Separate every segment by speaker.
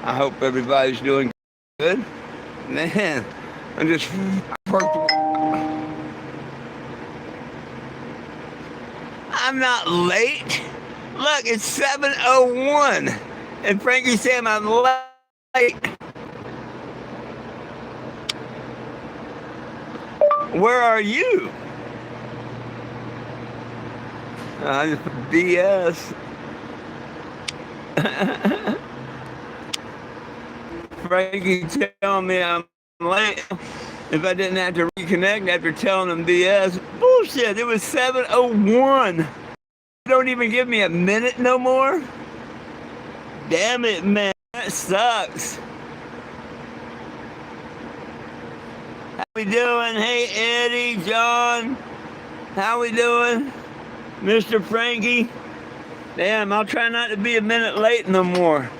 Speaker 1: I hope everybody's doing good. Man, I'm just worked. I'm not late. Look, it's 7:01, and Frankie said I'm late. Where are you? BS. Frankie telling me I'm late. If I didn't have to reconnect after telling him BS. Bullshit, it was 7:01. Don't even give me a minute no more? Damn it, man. That sucks. How we doing? Hey, Eddie, John. How we doing? Mr. Frankie. Damn, I'll try not to be a minute late no more.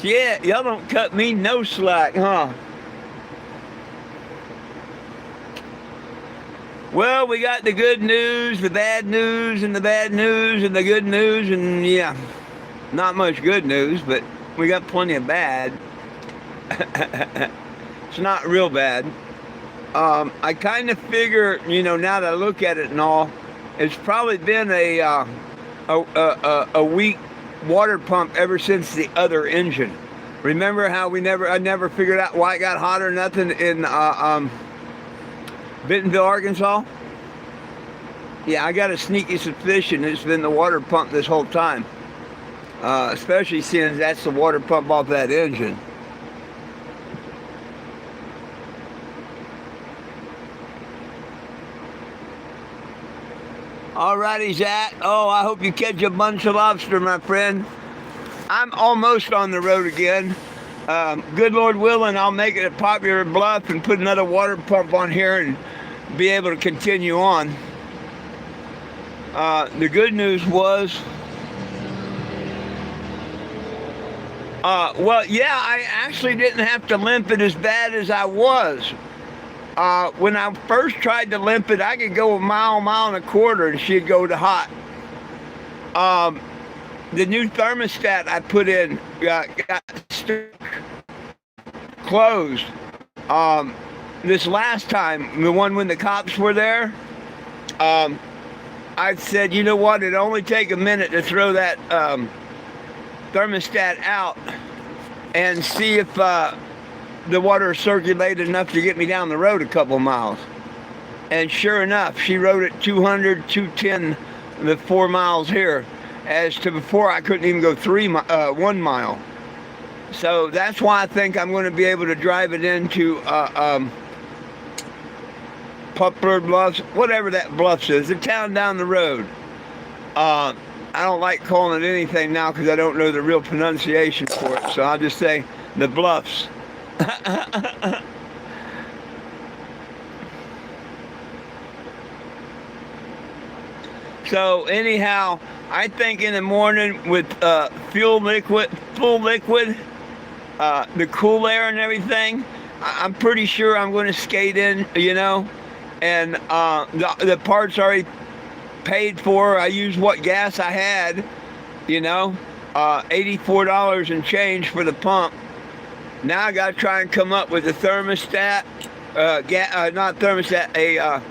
Speaker 1: Shit, y'all don't cut me no slack, huh? Well, we got the good news, the bad news, and the bad news, and the good news, and yeah, not much good news, but we got plenty of bad. It's not real bad. I kind of figure, now that I look at it and all, it's probably been a weak water pump ever since the other engine. Remember how I never figured out why it got hot or nothing in Bentonville, Arkansas? Yeah, I got a sneaky suspicion it's been the water pump this whole time. Especially since that's the water pump off that engine. Alrighty, Zach. Oh, I hope you catch a bunch of lobster, my friend. I'm almost on the road again. Good Lord willing, I'll make it a popular bluff and put another water pump on here and be able to continue on. The good news was, I actually didn't have to limp it as bad as I was. When I first tried to limp it, I could go a mile and a quarter, and she'd go to hot. The new thermostat I put in got closed. This last time, the one when the cops were there, I said, you know what, it'd only take a minute to throw that thermostat out and see if the water circulated enough to get me down the road a couple miles. And sure enough, she rode at 200, 210, the 4 miles here. As to before, I couldn't even go 1 mile. So that's why I think I'm going to be able to drive it into Poplar Bluffs, whatever that bluffs is, the town down the road. I don't like calling it anything now because I don't know the real pronunciation for it. So I'll just say the bluffs. So anyhow, I think in the morning with full liquid, the cool air and everything, I'm pretty sure I'm going to skate in, and the parts already paid for. I used what gas I had, $84 and change for the pump. Now I got to try and come up with a thermostat, not thermostat, a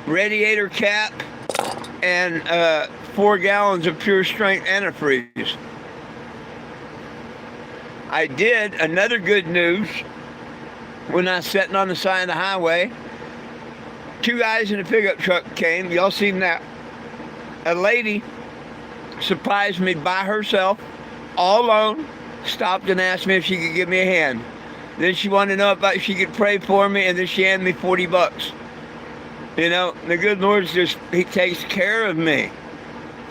Speaker 1: radiator cap, and 4 gallons of pure strength antifreeze. I did another good news when I was sitting on the side of the highway. 2 guys in a pickup truck came. Y'all seen that? A lady surprised me by herself, all alone, stopped and asked me if she could give me a hand. Then she wanted to know if she could pray for me, and then she handed me $40. The good Lord's He takes care of me.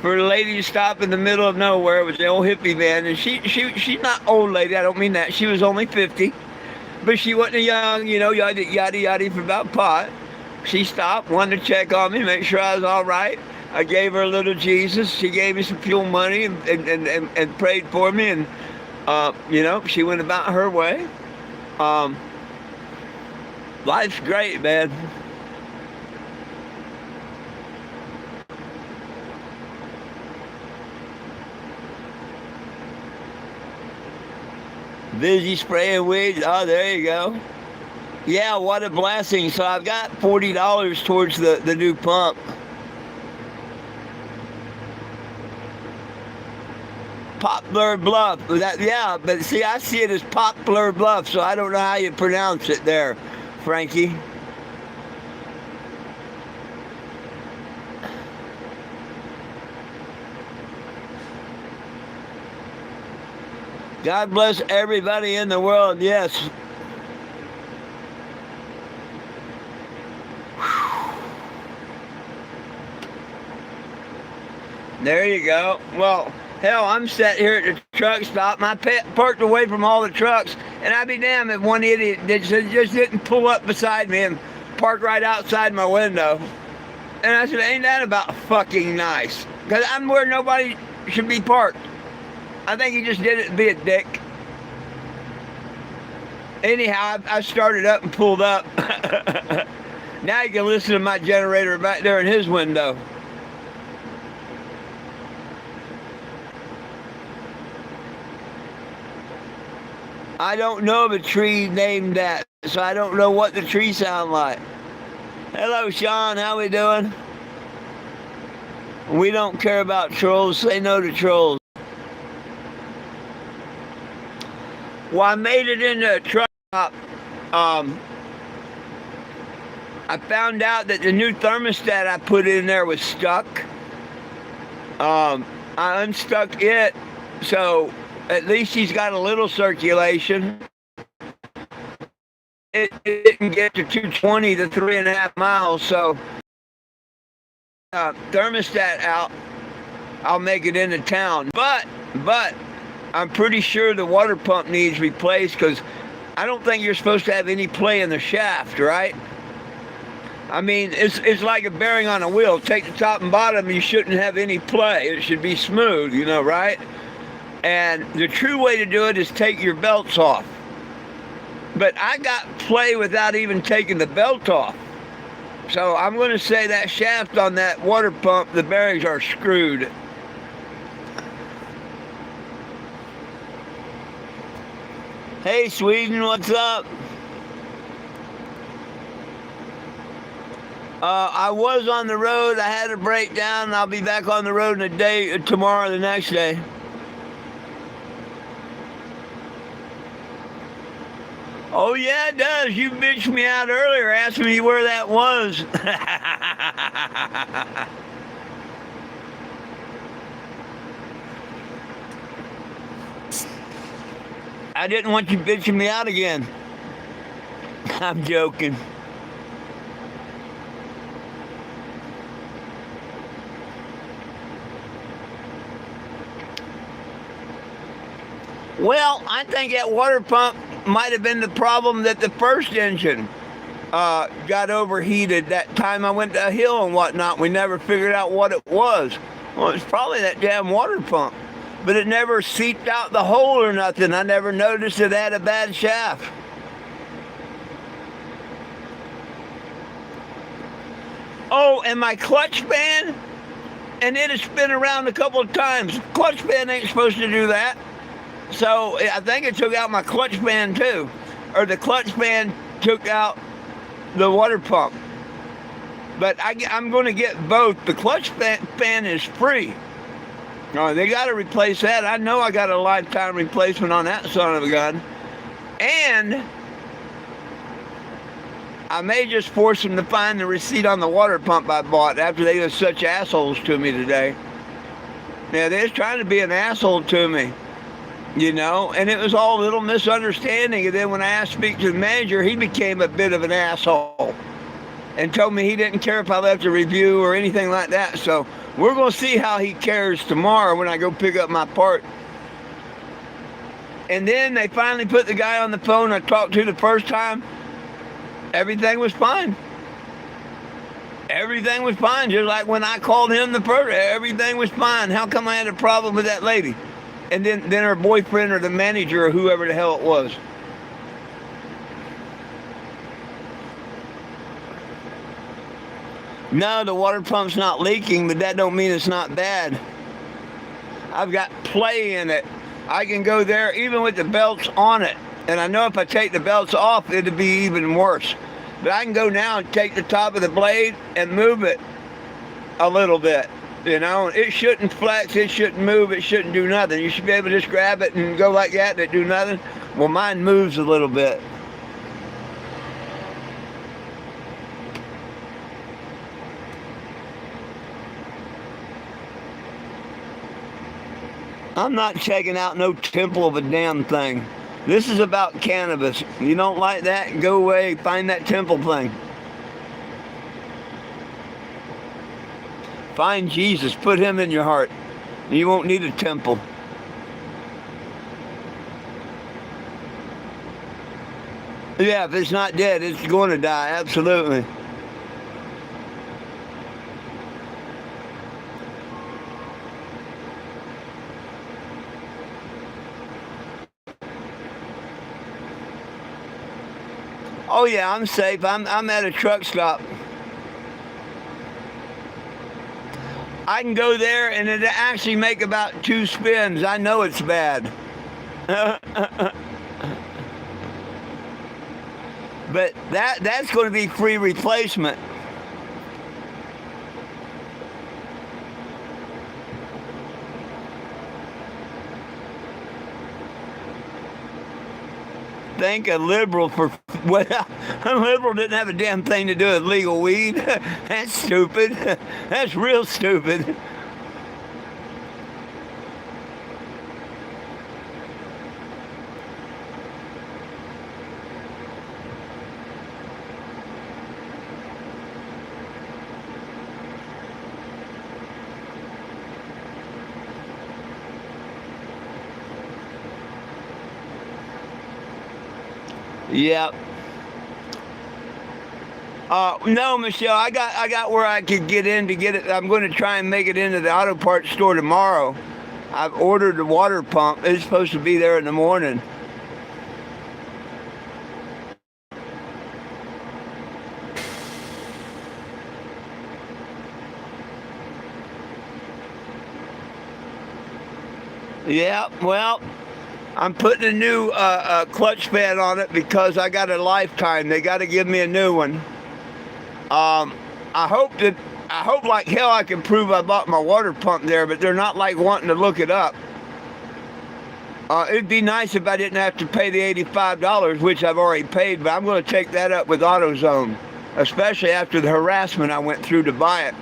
Speaker 1: For a lady to stop in the middle of nowhere, it was the old hippie man, and she's not old lady, I don't mean that. She was only 50, but she wasn't a young, yada for about pot. She stopped, wanted to check on me, make sure I was all right. I gave her a little Jesus. She gave me some fuel money and prayed for me, and she went about her way. Life's great, man. Busy spraying weeds. Oh, there you go. Yeah, what a blessing. So I've got $40 towards the new pump. Poplar Bluff. Yeah, but see, I see it as Poplar Bluff, so I don't know how you pronounce it there, Frankie. God bless everybody in the world, yes. There you go. Well, hell, I'm sat here at the truck stop. My pet parked away from all the trucks, and I'd be damned if one idiot just didn't pull up beside me and park right outside my window. And I said, ain't that about fucking nice? Because I'm where nobody should be parked. I think he just did it to be a dick. Anyhow, I started up and pulled up. Now you can listen to my generator back there in his window. I don't know of a tree named that, so I don't know what the tree sound like. Hello, Sean. How we doing? We don't care about trolls. Say no to trolls. Well, I made it into a truck stop. I found out that the new thermostat I put in there was stuck. I unstuck it, so at least he's got a little circulation. It didn't get to 220 to 3.5 miles, so thermostat out, I'll make it into town. But I'm pretty sure the water pump needs replaced because I don't think you're supposed to have any play in the shaft, right? I mean, it's like a bearing on a wheel. Take the top and bottom, you shouldn't have any play. It should be smooth, you know, right? And the true way to do it is take your belts off. But I got play without even taking the belt off. So I'm going to say that shaft on that water pump, the bearings are screwed. Hey, Sweden, what's up? I was on the road. I had a breakdown. I'll be back on the road in a day, tomorrow, the next day. Oh, yeah, it does. You bitched me out earlier, asking me where that was. I didn't want you bitching me out again. I'm joking. Well, I think that water pump might have been the problem that the first engine got overheated that time I went to a hill and whatnot. We never figured out what it was. Well, it's probably that damn water pump. But it never seeped out the hole or nothing. I never noticed it had a bad shaft. Oh, and my clutch band, and it has spin around a couple of times. Clutch band ain't supposed to do that. So I think it took out my clutch band too. Or the clutch band took out the water pump. But I'm going to get both. The clutch band is free. No, they got to replace that. I know I got a lifetime replacement on that son of a gun. And I may just force them to find the receipt on the water pump I bought after they were such assholes to me today. Yeah, they're trying to be an asshole to me, you know, and it was all a little misunderstanding. And then when I asked to speak to the manager, he became a bit of an asshole and told me he didn't care if I left a review or anything like that. So we're going to see how he cares tomorrow when I go pick up my part. And then they finally put the guy on the phone I talked to the first time. Everything was fine. Everything was fine, just like when I called him the first. Everything was fine. How come I had a problem with that lady? And then her boyfriend or the manager or whoever the hell it was. No, the water pump's not leaking, but that don't mean it's not bad. I've got play in it. I can go there even with the belts on it. And I know if I take the belts off, it'll be even worse. But I can go now and take the top of the blade and move it a little bit. You know, it shouldn't flex, it shouldn't move, it shouldn't do nothing. You should be able to just grab it and go like that and it do nothing. Well, mine moves a little bit. I'm not checking out no temple of a damn thing. This is about cannabis. You don't like that? Go away, find that temple thing. Find Jesus, put him in your heart. You won't need a temple. Yeah, if it's not dead, it's going to die, absolutely. Oh yeah, I'm safe. I'm at a truck stop. I can go there and it'll actually make about 2 spins. I know it's bad. But that's going to be free replacement. Thank a liberal for, well, a liberal didn't have a damn thing to do with legal weed. That's stupid. That's real stupid. Yep. No, Michelle, I got where I could get in to get it. I'm going to try and make it into the auto parts store tomorrow. I've ordered a water pump. It's supposed to be there in the morning. Yeah, well, I'm putting a new clutch pad on it because I got a lifetime. They got to give me a new one. I hope like hell I can prove I bought my water pump there, but they're not like wanting to look it up. It'd be nice if I didn't have to pay the $85, which I've already paid, but I'm going to take that up with AutoZone, especially after the harassment I went through to buy it.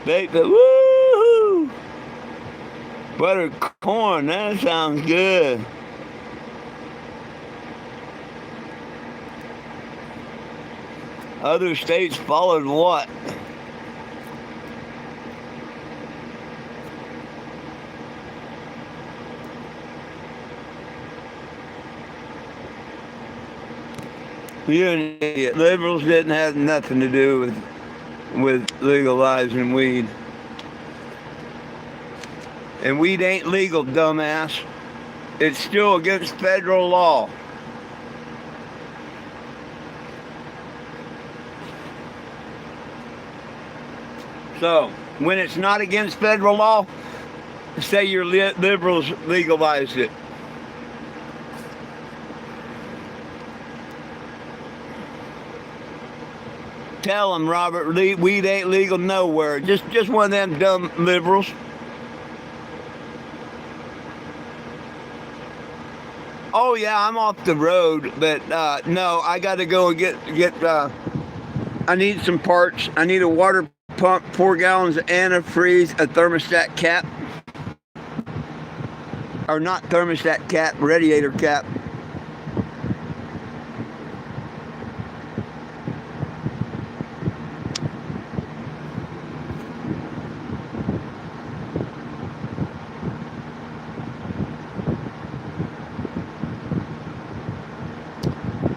Speaker 1: Woohoo! Buttered corn, that sounds good. Other states followed what? You're an idiot. Liberals didn't have nothing to do with legalizing weed. And weed ain't legal, dumbass. It's still against federal law. So, when it's not against federal law, say your liberals legalized it. Tell them, Robert, weed ain't legal nowhere. Just one of them dumb liberals. Oh yeah, I'm off the road, but no, I got to go and get. I need some parts. I need a water pump, 4 gallons of antifreeze, a thermostat cap, or not thermostat cap, radiator cap.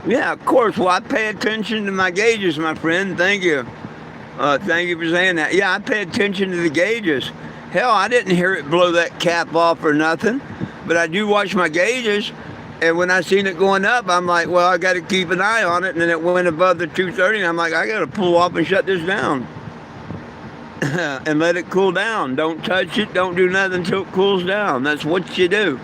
Speaker 1: Yeah, of course. Well, I pay attention to my gauges, my friend. Thank you. Thank you for saying that. Yeah, I pay attention to the gauges. Hell, I didn't hear it blow that cap off or nothing. But I do watch my gauges. And when I seen it going up, I'm like, well, I got to keep an eye on it. And then it went above the 230, and I'm like, I got to pull off and shut this down and let it cool down. Don't touch it. Don't do nothing until it cools down. That's what you do.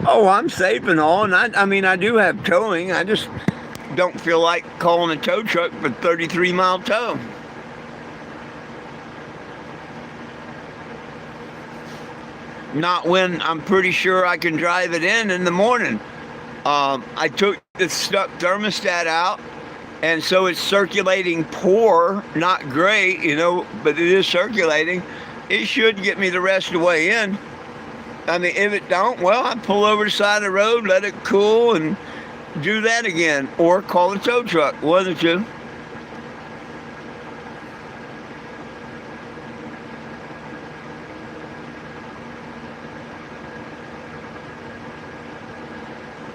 Speaker 1: Oh, I'm safe and all, and I mean, I do have towing. I just don't feel like calling a tow truck for 33-mile tow. Not when I'm pretty sure I can drive it in the morning. I took the stuck thermostat out, and so it's circulating poor, not great, you know, but it is circulating. It should get me the rest of the way in. I mean, if it don't, well, I pull over the side of the road, let it cool, and do that again. Or call a tow truck, one or two.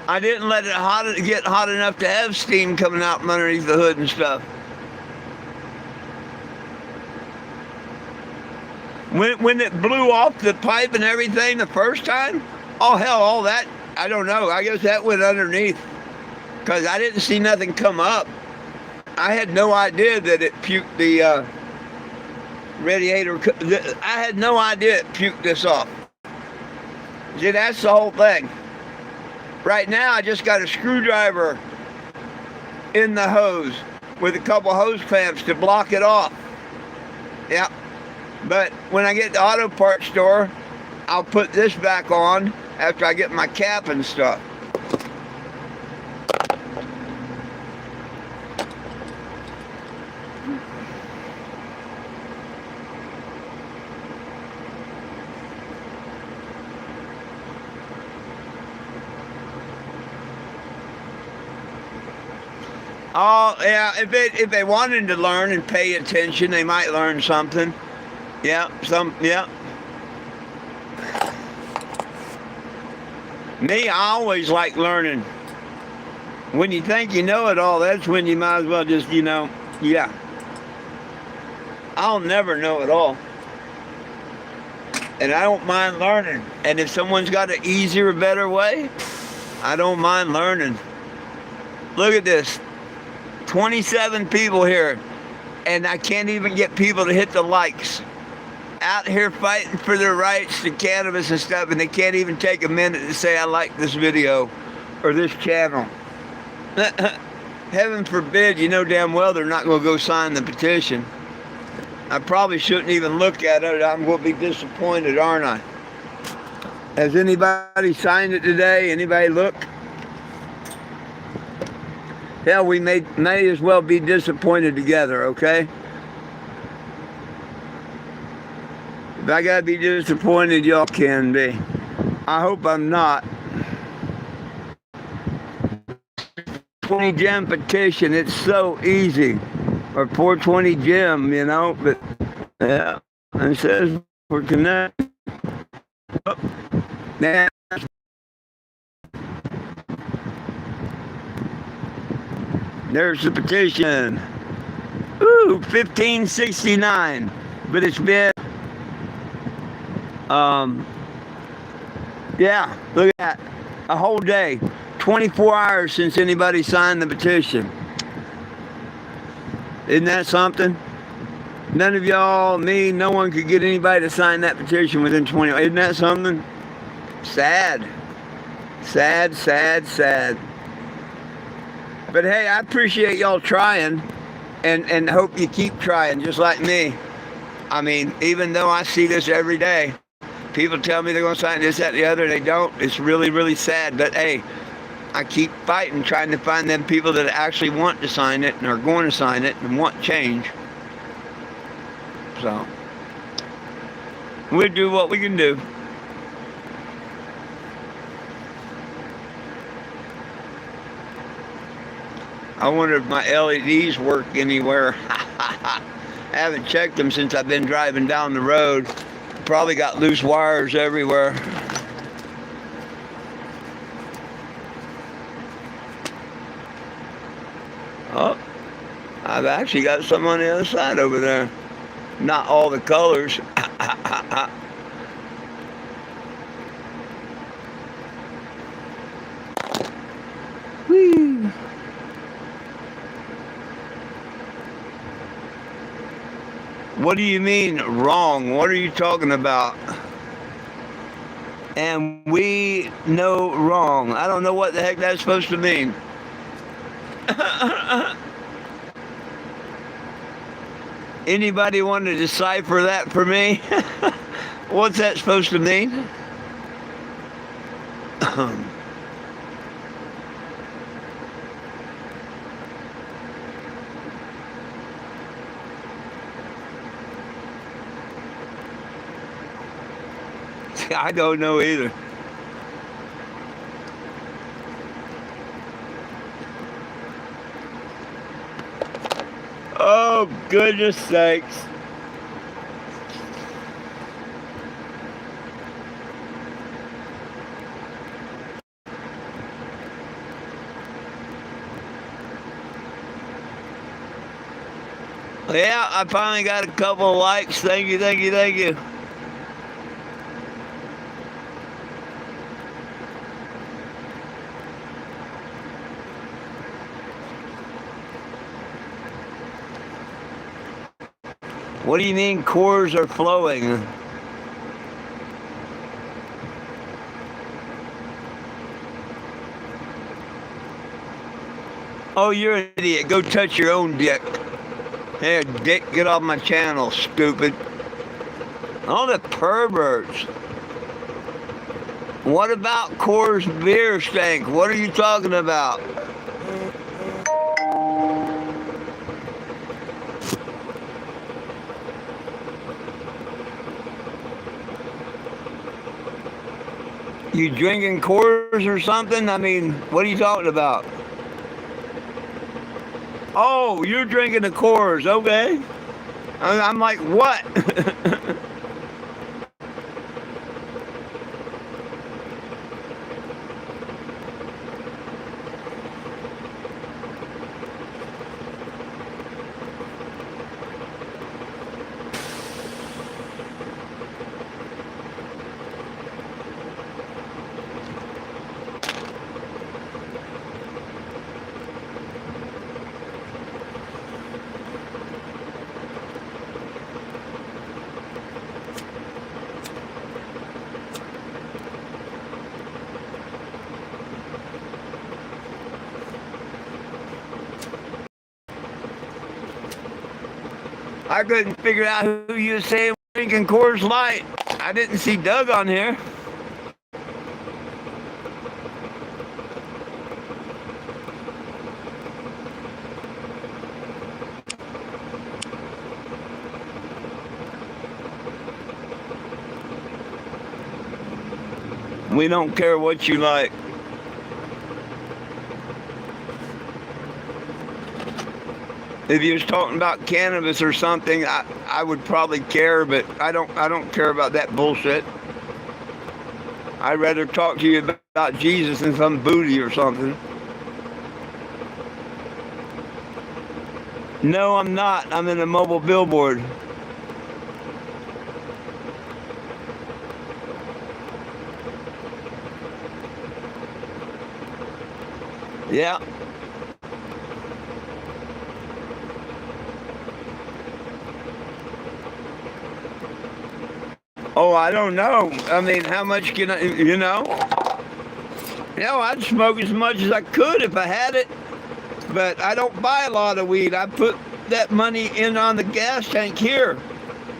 Speaker 1: I didn't let it get hot enough to have steam coming out from underneath the hood and stuff. When it blew off the pipe and everything the first time, oh hell, all that, I don't know. I guess that went underneath because I didn't see nothing come up. I had no idea that it puked the radiator. I had no idea it puked this off. See, that's the whole thing. Right now, I just got a screwdriver in the hose with a couple hose clamps to block it off. Yeah. But when I get to the auto parts store, I'll put this back on after I get my cap and stuff. Oh, yeah, if they wanted to learn and pay attention, they might learn something. Yeah, yeah. Me, I always like learning. When you think you know it all, that's when you might as well just, you know, yeah. I'll never know it all. And I don't mind learning. And if someone's got an easier, better way, I don't mind learning. Look at this. 27 people here. And I can't even get people to hit the likes. Out here fighting for their rights to cannabis and stuff, and they can't even take a minute to say I like this video or this channel. Heaven forbid, you know damn well they're not going to go sign the petition. I probably shouldn't even look at it. I'm going to be disappointed, aren't I? Has anybody signed it today? Anybody look? Hell, we may as well be disappointed together, okay? If I gotta be disappointed, y'all can be. I hope I'm not. 20 gem petition, it's so easy. Or 420 gem, you know, but yeah, it says we're connected. Oh, now, there's the petition. Ooh, 1569. But it's been yeah, look at that. A whole day. 24 hours since anybody signed the petition. Isn't that something? None of y'all, me, no one could get anybody to sign that petition within 20 hours. Isn't that something? Sad. Sad, sad, sad. But hey, I appreciate y'all trying and hope you keep trying just like me. I mean, even though I see this every day, people tell me they're going to sign this, that, and the other, they don't. It's really, really sad. But hey, I keep fighting, trying to find them people that actually want to sign it and are going to sign it and want change. So, we'll do what we can do. I wonder if my LEDs work anywhere. I haven't checked them since I've been driving down the road. Probably got loose wires everywhere. Oh, I've actually got some on the other side over there. Not all the colors. Whee. What do you mean wrong? What are you talking about? And we know wrong. I don't know what the heck that's supposed to mean. Anybody want to decipher that for me? What's that supposed to mean? I don't know either. Oh, goodness sakes. Yeah, I finally got a couple of likes. Thank you, thank you, thank you. What do you mean cores are flowing? Oh, you're an idiot. Go touch your own dick. Hey, dick, get off my channel, stupid. Oh, the perverts. What about Coors beer stank? What are you talking about? You drinking Coors or something? I mean, what are you talking about? Oh, you're drinking the Coors, okay. I'm like, what? I couldn't figure out who you were saying was drinking Coors Light. I didn't see Doug on here. We don't care what you like. If you was talking about cannabis or something, I would probably care, but I don't care about that bullshit. I'd rather talk to you about Jesus than some booty or something. No, I'm not. I'm in a mobile billboard. Yeah. Oh, I don't know. I mean, how much can I, you know? I'd smoke as much as I could if I had it. But I don't buy a lot of weed. I put that money in on the gas tank here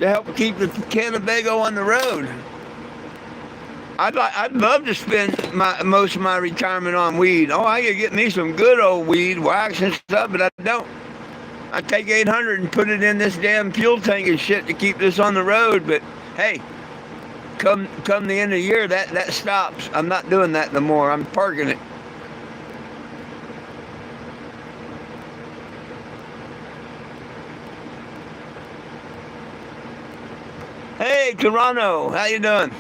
Speaker 1: to help keep the Cannebago on the road. I'd love to spend most of my retirement on weed. Oh, I could get me some good old weed, wax and stuff, but I don't. I take 800 and put it in this damn fuel tank and shit to keep this on the road. But hey, come the end of the year, that stops. I'm not doing that no more. I'm parking it. Hey, Toronto, how you doing?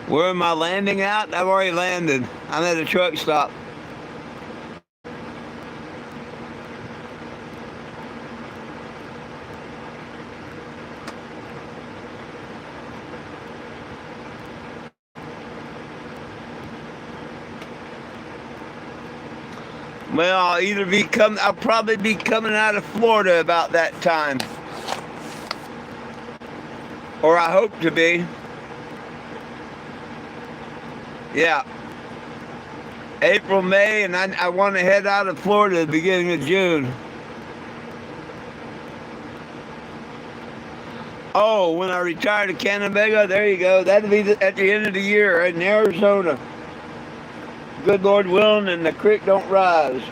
Speaker 1: Where am I landing at? I've already landed. I'm at a truck stop. Well, I'll probably be coming out of Florida about that time. Or I hope to be. Yeah. April, May, and I want to head out of Florida at the beginning of June. Oh, when I retire to Canandaigua, there you go. That'll be at the end of the year in Arizona. Good Lord willing, and the creek don't rise.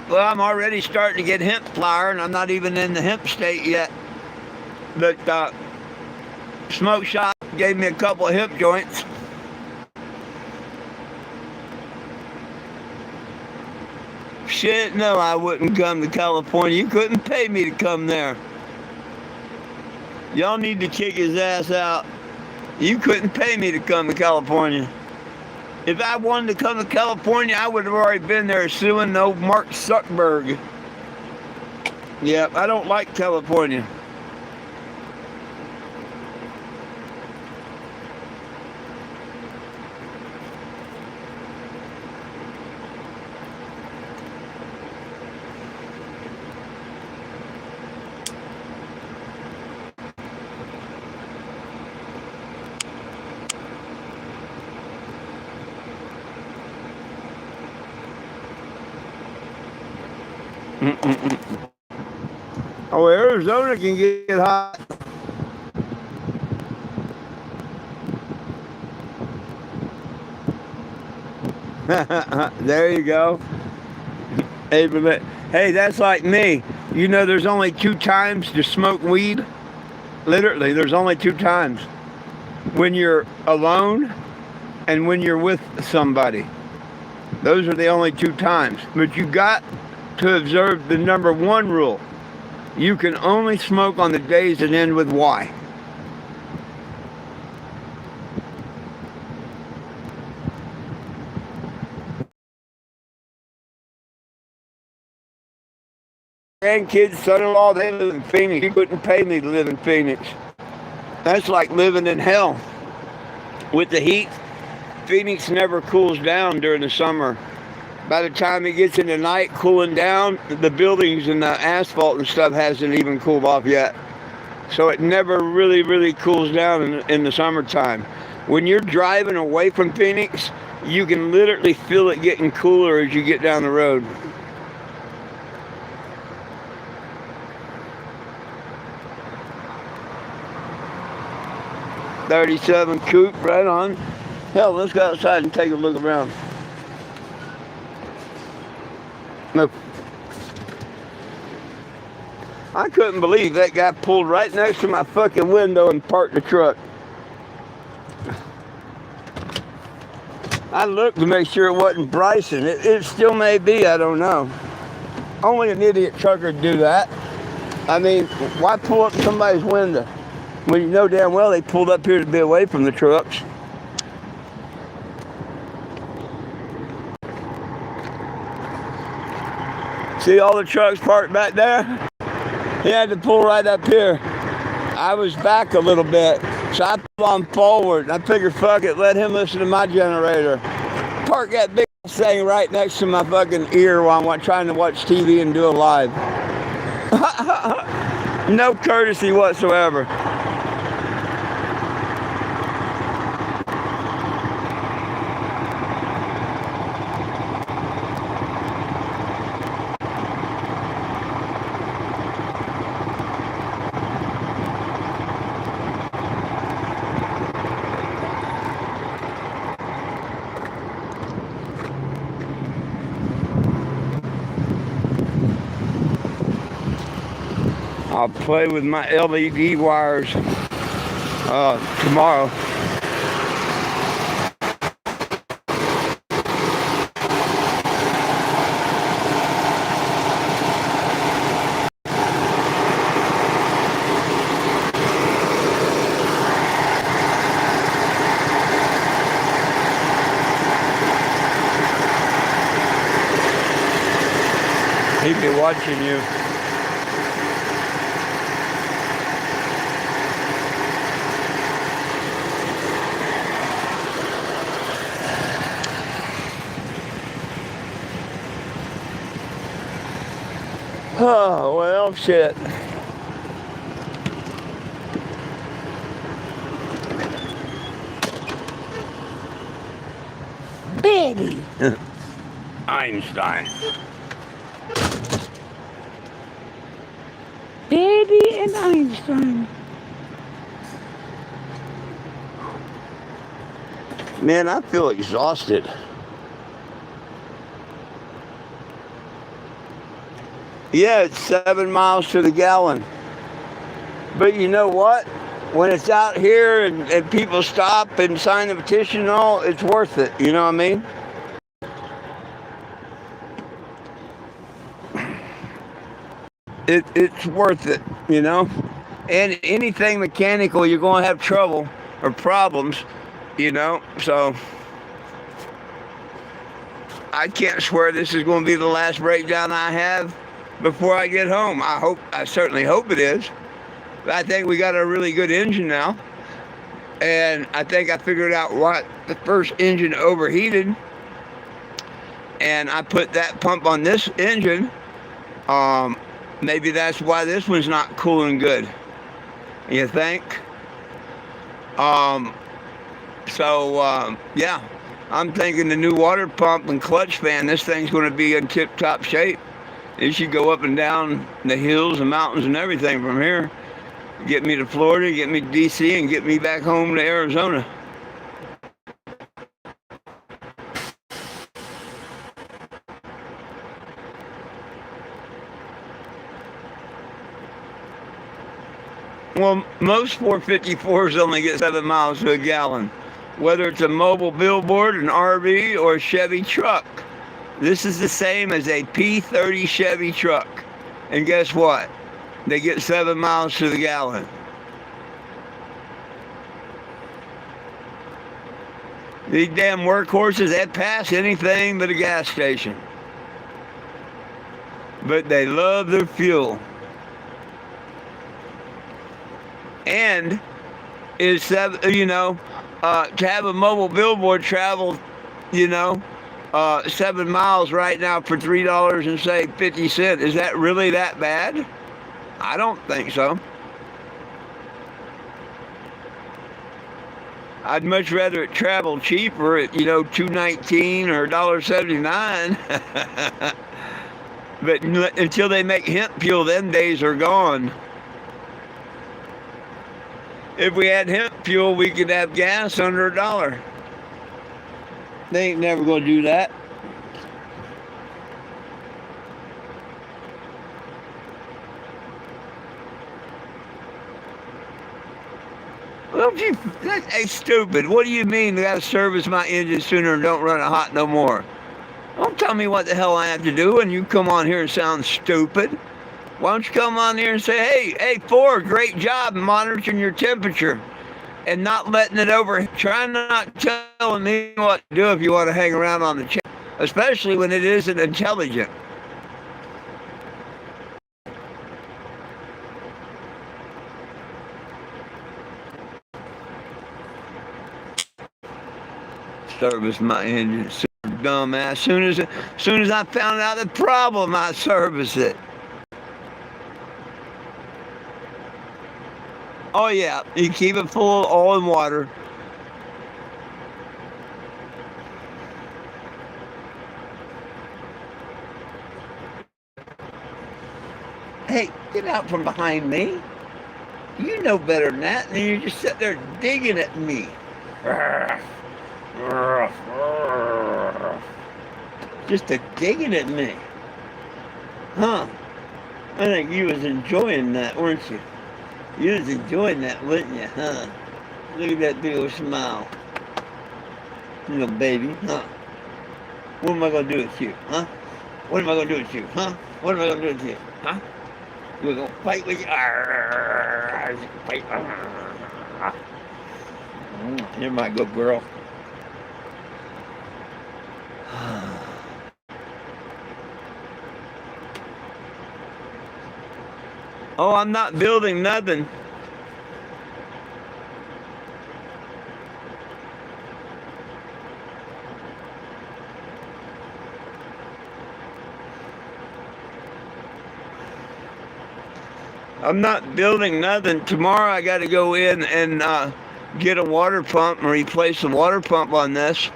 Speaker 1: Well, I'm already starting to get hemp flower, and I'm not even in the hemp state yet. But Smoke Shop gave me a couple of hemp joints. Shit, no, I wouldn't come to California. You couldn't pay me to come there. Y'all need to kick his ass out. You couldn't pay me to come to California. If I wanted to come to California, I would have already been there suing old Mark Zuckerberg. Yep, I don't like California. Oh, Arizona can get hot. There you go. Hey, that's like me. You know, there's only 2 times to smoke weed. Literally, there's only 2 times. When you're alone and when you're with somebody. Those are the only 2 times. But you got to observe the number 1 rule. You can only smoke on the days that end with Y. Grandkids, son-in-law, they live in Phoenix. You couldn't pay me to live in Phoenix. That's like living in hell. With the heat, Phoenix never cools down during the summer. By the time it gets in the night cooling down, the buildings and the asphalt and stuff hasn't even cooled off yet. So it never really cools down in the summertime. When you're driving away from Phoenix, you can literally feel it getting cooler as you get down the road. '37 coupe, right on. Hell, let's go outside and take a look around. Nope. I couldn't believe that guy pulled right next to my fucking window and parked the truck. I looked to make sure it wasn't Bryson. It still may be, I don't know. Only an idiot trucker would do that. I mean, why pull up somebody's window when you know damn well they pulled up here to be away from the trucks? See all the trucks parked back there? He had to pull right up here. I was back a little bit, so I pulled on forward. I figured, fuck it, let him listen to my generator. Park that big thing right next to my fucking ear while I'm trying to watch TV and do a live. No courtesy whatsoever. I'll play with my LED wires tomorrow. He'd be watching you. Oh, well, shit. Betty. Einstein. Betty and Einstein. Man, I feel exhausted. Yeah, it's 7 miles to the gallon. But you know what? When it's out here and people stop and sign the petition and all, it's worth it. You know what I mean? It's worth it, you know? And anything mechanical, you're going to have trouble or problems, you know? So I can't swear this is going to be the last breakdown I have before I get home. I certainly hope it is. But I think we got a really good engine now. And I think I figured out what the first engine overheated. And I put that pump on this engine. Maybe that's why this one's not cooling good. You think? Yeah. I'm thinking the new water pump and clutch fan, this thing's going to be in tip-top shape. It should go up and down the hills and mountains and everything from here. Get me to Florida, get me to D.C., and get me back home to Arizona. Well, most 454s only get 7 miles to a gallon, whether it's a mobile billboard, an RV, or a Chevy truck. This is the same as a P30 Chevy truck. And guess what? They get 7 miles to the gallon. These damn workhorses, they pass anything but a gas station. But they love their fuel. And is to have a mobile billboard travel, 7 miles right now for $3 and say 50 cents. Is that really that bad? I don't think so. I'd much rather it travel cheaper at $2.19 or $1.79. But until they make hemp fuel, them days are gone. If we had hemp fuel, we could have gas under $1. They ain't never gonna do that. Well, that's stupid. What do you mean I gotta service my engine sooner and don't run it hot no more? Don't tell me what the hell I have to do and you come on here and sound stupid. Why don't you come on here and say, hey, Ford, great job monitoring your temperature and not letting it over. Try not telling me what to do if you want to hang around on the chair, especially when it isn't intelligent. Service my engine, dumbass. Soon as I found out the problem, I serviced it. Oh yeah, you keep it full of oil and water. Hey, get out from behind me. You know better than that, and you just sit there digging at me. Just digging at me. Huh? I think you was enjoying that, weren't you? You was enjoying that, wasn't you, huh? Look at that big old smile. Little baby, huh? What am I going to do with you, huh? What am I going to do with you, huh? What am I going to do with you, huh? We're going to fight with you. Fight. You're my good girl. Oh, I'm not building nothing. I'm not building nothing. Tomorrow I got to go in and get a water pump and replace the water pump on this.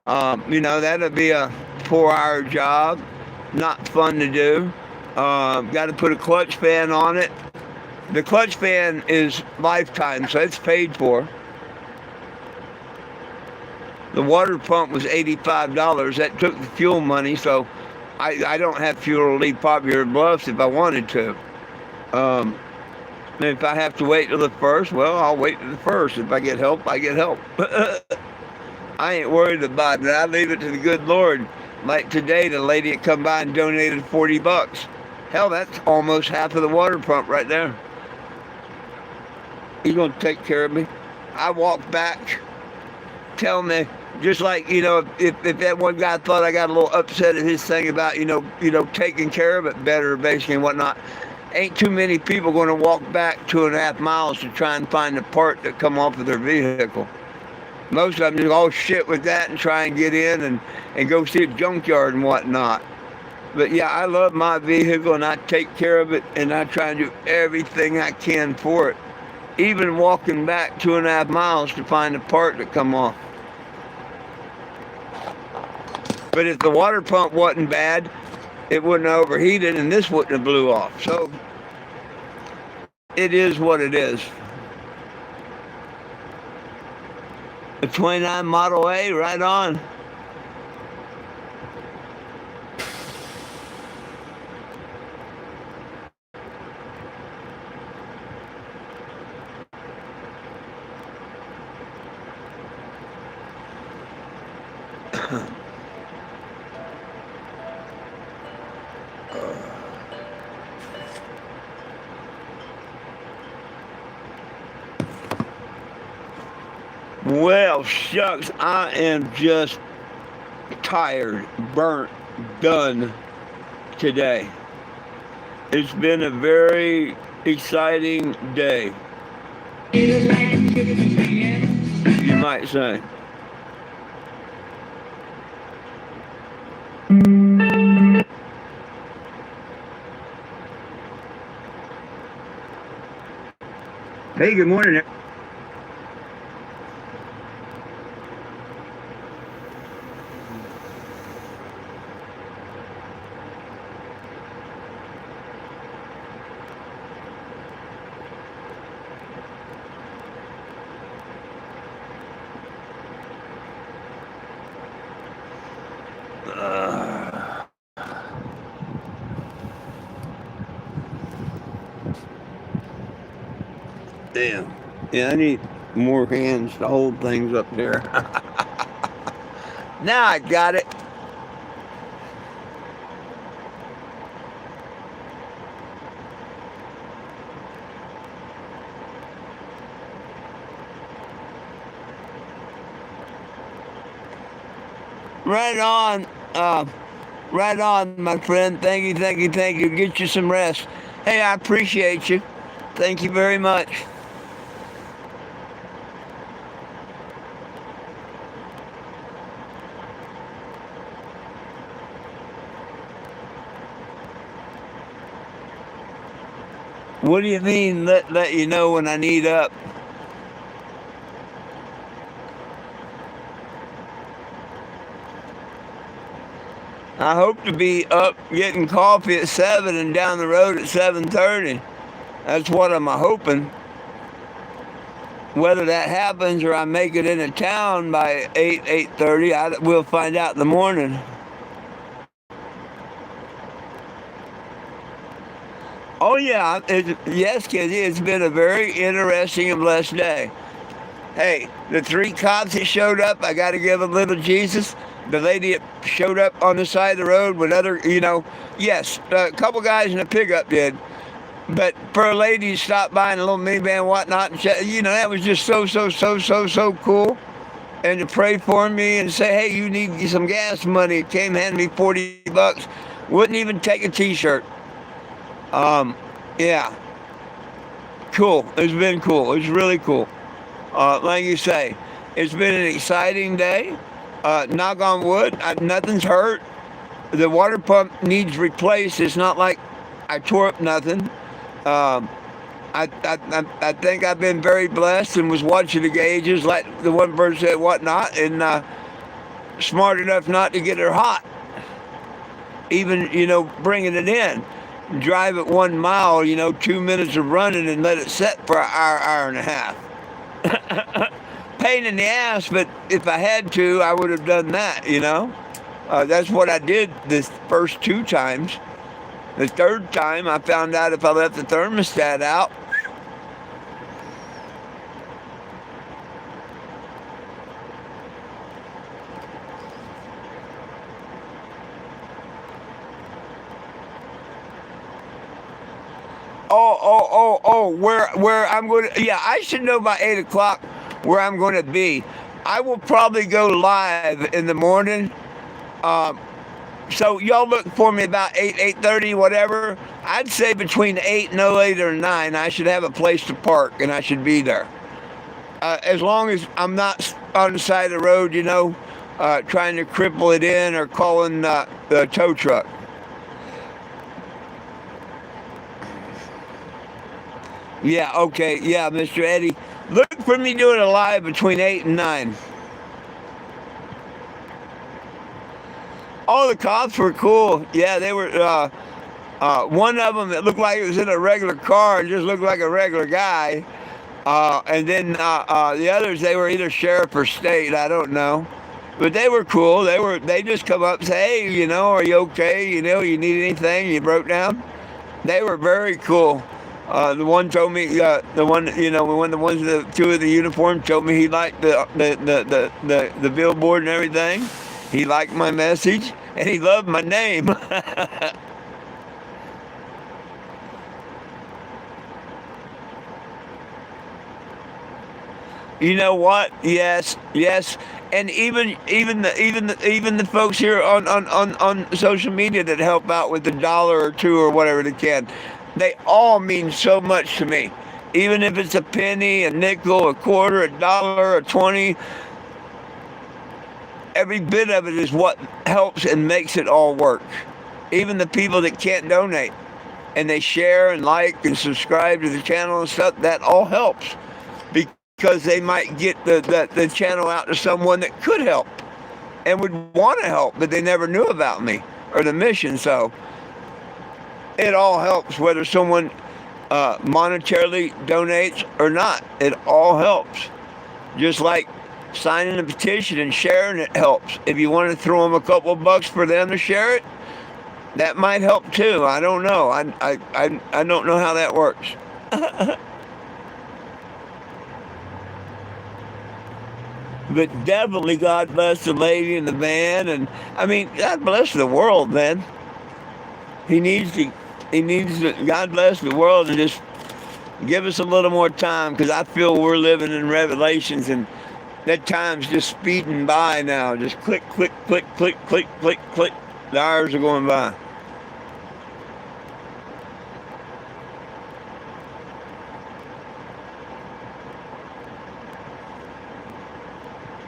Speaker 1: That'll be a 4-hour job. Not fun to do. Got to put a clutch fan on it. The clutch fan is lifetime, so it's paid for. The water pump was $85. That took the fuel money, so I don't have fuel to leave Popular Bluffs if I wanted to. If I have to wait till the first, well, I'll wait till the first. If I get help, I get help. I ain't worried about it. I leave it to the good Lord. Like today, the lady that come by and donated $40. Hell, that's almost half of the water pump right there. He's gonna take care of me. I walk back, tell me, just like, if that one guy thought I got a little upset at his thing about, taking care of it better, basically, and whatnot. Ain't too many people going to walk back 2.5 miles to try and find a part that come off of their vehicle. Most of them just all shit with that and try and get in and go see a junkyard and whatnot. But yeah, I love my vehicle and I take care of it and I try and do everything I can for it. Even walking back 2.5 miles to find a part that come off. But if the water pump wasn't bad, it wouldn't have overheated and this wouldn't have blew off. So it is what it is. A 29 Model A, right on. Well, shucks, I am just tired, burnt, done today. It's been a very exciting day, you might say. Hey, good morning. Damn. Yeah, I need more hands to hold things up there. Now I got it. Right on. Right on, my friend. Thank you, thank you, thank you. Get you some rest. Hey, I appreciate you. Thank you very much. What do you mean, let you know when I need up? I hope to be up getting coffee at 7 and down the road at 7:30. That's what I'm hoping. Whether that happens or I make it into town by 8:30, we'll find out in the morning. Oh yeah, yes, Kizzy, it's been a very interesting and blessed day. Hey, the 3 cops that showed up, I got to give a little Jesus. The lady that showed up on the side of the road with yes, a couple guys in a pickup did. But for a lady to stop by in a little minivan and whatnot, and that was just so cool. And to pray for me and say, hey, you need some gas money. Came handed me $40. Wouldn't even take a t-shirt. Yeah, cool. It's been cool. It's really cool. Like you say, it's been an exciting day. Knock on wood, nothing's hurt. The water pump needs replaced. It's not like I tore up nothing. Um, I think I've been very blessed and was watching the gauges, like the one person said, whatnot, and smart enough not to get her hot. Even, bringing it in. Drive it 1 mile, 2 minutes of running and let it set for an hour, hour and a half. Pain in the ass, but if I had to, I would have done that. That's what I did the first 2 times. The third time, I found out if I left the thermostat out, where I'm going to, yeah, I should know by 8 o'clock where I'm going to be. I will probably go live in the morning. Um, so y'all look for me about 8, 8:30, whatever. I'd say between 8 and no later than 9, I should have a place to park and I should be there. As long as I'm not on the side of the road, trying to cripple it in or calling the tow truck. Yeah, okay, yeah, Mr. Eddie. Look for me doing a live between 8 and 9. All the cops were cool. Yeah, they were. One of them that looked like it was in a regular car and just looked like a regular guy. And then the others, they were either sheriff or state. I don't know, but they were cool. They just come up and say, hey, are you okay? You need anything? You broke down. They were very cool. The one told me, two of the uniform told me he liked the billboard and everything. He liked my message and he loved my name. You know what? Yes, yes. And even the folks here on social media that help out with the dollar or two or whatever they can, they all mean so much to me. Even if it's a penny, a nickel, a quarter, a dollar, a 20, every bit of it is what helps and makes it all work. Even the people that can't donate and they share and like and subscribe to the channel and stuff, that all helps because they might get the channel out to someone that could help and would want to help, but they never knew about me or the mission. So it all helps whether someone monetarily donates or not. It all helps. Just like signing a petition and sharing it helps. If you want to throw them a couple of bucks for them to share it, that might help too. I don't know. I don't know how that works. But definitely God bless the lady and the man, and I mean God bless the world, man. He needs to. He needs to. God bless the world and just give us a little more time because I feel we're living in Revelations and that time's just speeding by now. Just click, click, click, click, click, click, click. The hours are going by.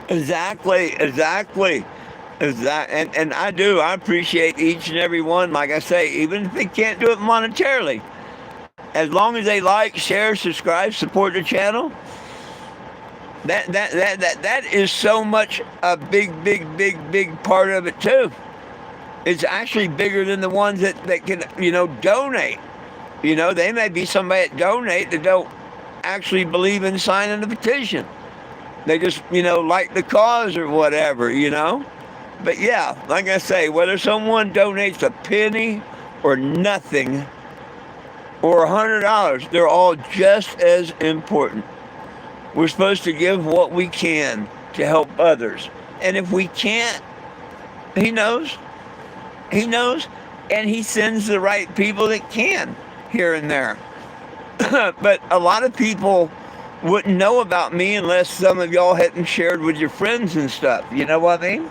Speaker 1: Exactly, exactly. And I do. I appreciate each and every one. Like I say, even if they can't do it monetarily, as long as they like, share, subscribe, support the channel, that is so much a big, big, big, big part of it too. It's actually bigger than the ones that can, donate. They may be somebody that donate that don't actually believe in signing the petition. They just, like the cause or whatever. But yeah, like I say, whether someone donates a penny or nothing or $100, they're all just as important. We're supposed to give what we can to help others. And if we can't, he knows. He knows. And he sends the right people that can here and there. But a lot of people wouldn't know about me unless some of y'all hadn't shared with your friends and stuff. You know what I mean?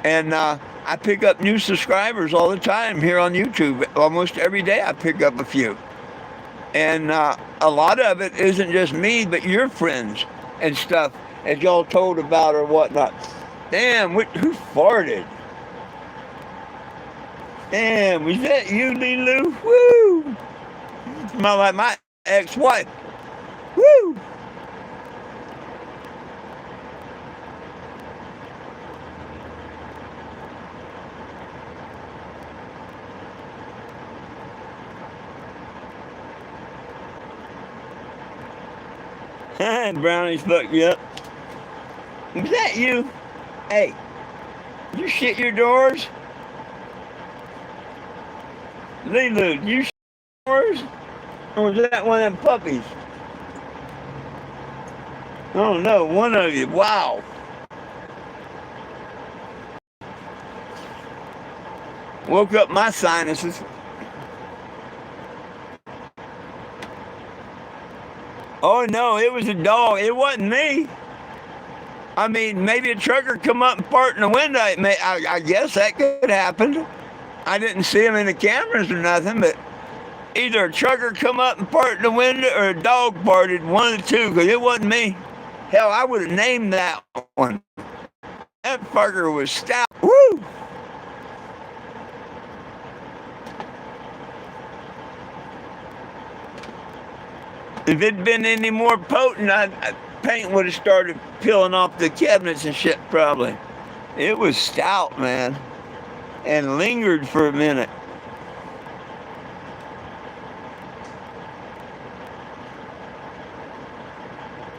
Speaker 1: And I pick up new subscribers all the time here on YouTube. Almost every day I pick up a few. And a lot of it isn't just me, but your friends and stuff, as y'all told about or whatnot. Damn, who farted? Damn, was that you, Lilu? Woo! Smell like my ex-wife. Woo! Brownies fucked you up. Was that you? Hey, you shit your doors? Lilu, you shit your doors? Or was that one of them puppies? Oh no, one of you. Wow. Woke up my sinuses. Oh no, it was a dog. It wasn't me. I mean, maybe a trucker come up and fart in the window. I guess that could happen. I didn't see him in the cameras or nothing, but either a trucker come up and fart in the window or a dog farted, one of the two, because it wasn't me. Hell, I would have named that one. That fucker was stout. Woo! If it'd been any more potent, paint would have started peeling off the cabinets and shit, probably. It was stout, man, and lingered for a minute.